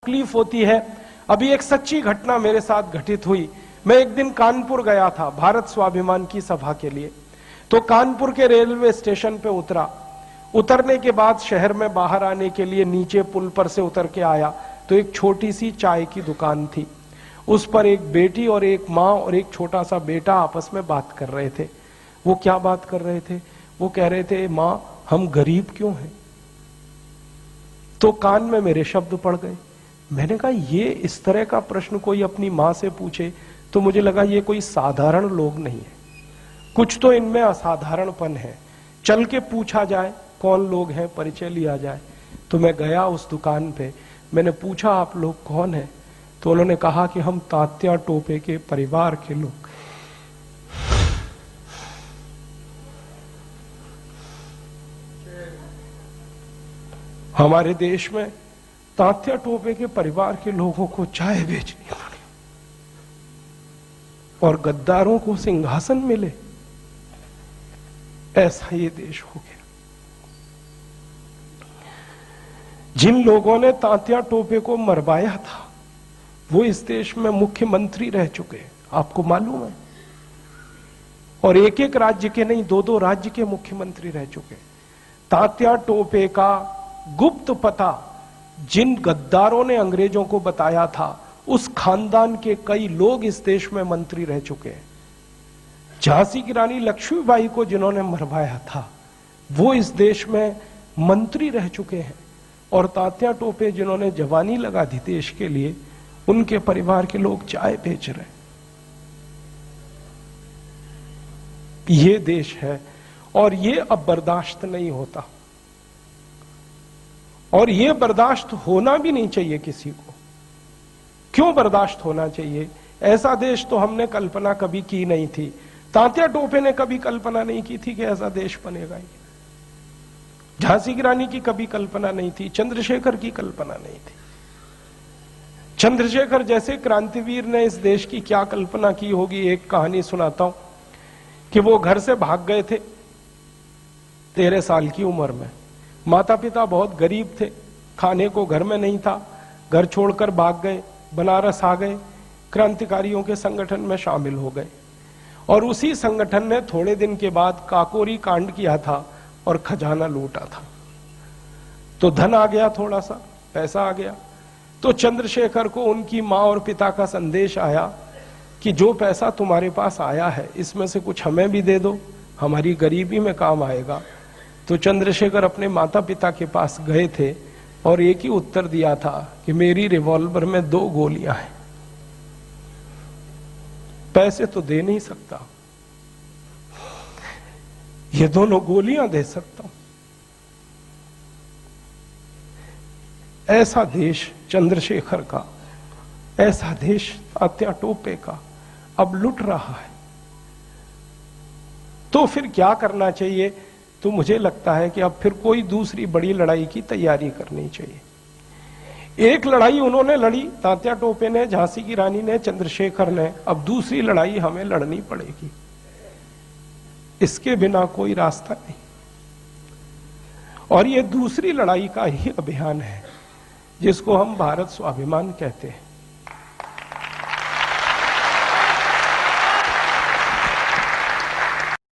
तकलीफ होती है। अभी एक सच्ची घटना मेरे साथ घटित हुई। मैं एक दिन कानपुर गया था भारत स्वाभिमान की सभा के लिए। तो कानपुर के रेलवे स्टेशन पे उतरा। उतरने के बाद शहर में बाहर आने के लिए नीचे पुल पर से उतर के आया तो एक छोटी सी चाय की दुकान थी। उस पर एक बेटी और एक माँ और एक छोटा सा बेटा आपस में बात कर रहे थे। वो क्या बात कर रहे थे? वो कह रहे थे, माँ हम गरीब क्यों हैं? तो कान में मेरे शब्द पड़ गए। मैंने कहा ये इस तरह का प्रश्न कोई अपनी माँ से पूछे तो मुझे लगा ये कोई साधारण लोग नहीं है, कुछ तो इनमें असाधारणपन है। चल के पूछा जाए कौन लोग हैं, परिचय लिया जाए। तो मैं गया उस दुकान पे, मैंने पूछा आप लोग कौन हैं? तो उन्होंने कहा कि हम तात्या टोपे के परिवार के लोग। हमारे देश में तात्या टोपे के परिवार के लोगों को चाय बेचनी पड़ी और गद्दारों को सिंहासन मिले, ऐसा ये देश हो गया। जिन लोगों ने तात्या टोपे को मरवाया था वो इस देश में मुख्यमंत्री रह चुके हैं, आपको मालूम है। और एक एक राज्य के नहीं, दो दो राज्य के मुख्यमंत्री रह चुके। तात्या टोपे का गुप्त पता जिन गद्दारों ने अंग्रेजों को बताया था, उस खानदान के कई लोग इस देश में मंत्री रह चुके हैं। झांसी की रानी लक्ष्मीबाई को जिन्होंने मरवाया था वो इस देश में मंत्री रह चुके हैं। और तात्या टोपे जिन्होंने जवानी लगा दी देश के लिए, उनके परिवार के लोग चाय बेच रहे हैं। ये देश है और ये अब बर्दाश्त नहीं होता, और ये बर्दाश्त होना भी नहीं चाहिए किसी को। क्यों बर्दाश्त होना चाहिए? ऐसा देश तो हमने कल्पना कभी की नहीं थी। तात्या टोपे ने कभी कल्पना नहीं की थी कि ऐसा देश बनेगा। ये झांसी की रानी की कभी कल्पना नहीं थी, चंद्रशेखर की कल्पना नहीं थी। चंद्रशेखर जैसे क्रांतिवीर ने इस देश की क्या कल्पना की होगी। एक कहानी सुनाता हूं कि वो घर से भाग गए थे 13 साल की उम्र में। माता पिता बहुत गरीब थे, खाने को घर में नहीं था, घर छोड़कर भाग गए, बनारस आ गए, क्रांतिकारियों के संगठन में शामिल हो गए। और उसी संगठन ने थोड़े दिन के बाद काकोरी कांड किया था और खजाना लूटा था। तो धन आ गया, थोड़ा सा पैसा आ गया। तो चंद्रशेखर को उनकी माँ और पिता का संदेश आया कि जो पैसा तुम्हारे पास आया है इसमें से कुछ हमें भी दे दो, हमारी गरीबी में काम आएगा। तो चंद्रशेखर अपने माता पिता के पास गए थे और एक ही उत्तर दिया था कि मेरी रिवॉल्वर में 2 गोलियां हैं, पैसे तो दे नहीं सकता, ये दोनों गोलियां दे सकता हूं। ऐसा देश चंद्रशेखर का, ऐसा देश तात्या टोपे का अब लुट रहा है। तो फिर क्या करना चाहिए? तो मुझे लगता है कि अब फिर कोई दूसरी बड़ी लड़ाई की तैयारी करनी चाहिए। एक लड़ाई उन्होंने लड़ी, तात्या टोपे ने, झांसी की रानी ने, चंद्रशेखर ने। अब दूसरी लड़ाई हमें लड़नी पड़ेगी, इसके बिना कोई रास्ता नहीं। और ये दूसरी लड़ाई का ही अभियान है जिसको हम भारत स्वाभिमान कहते हैं।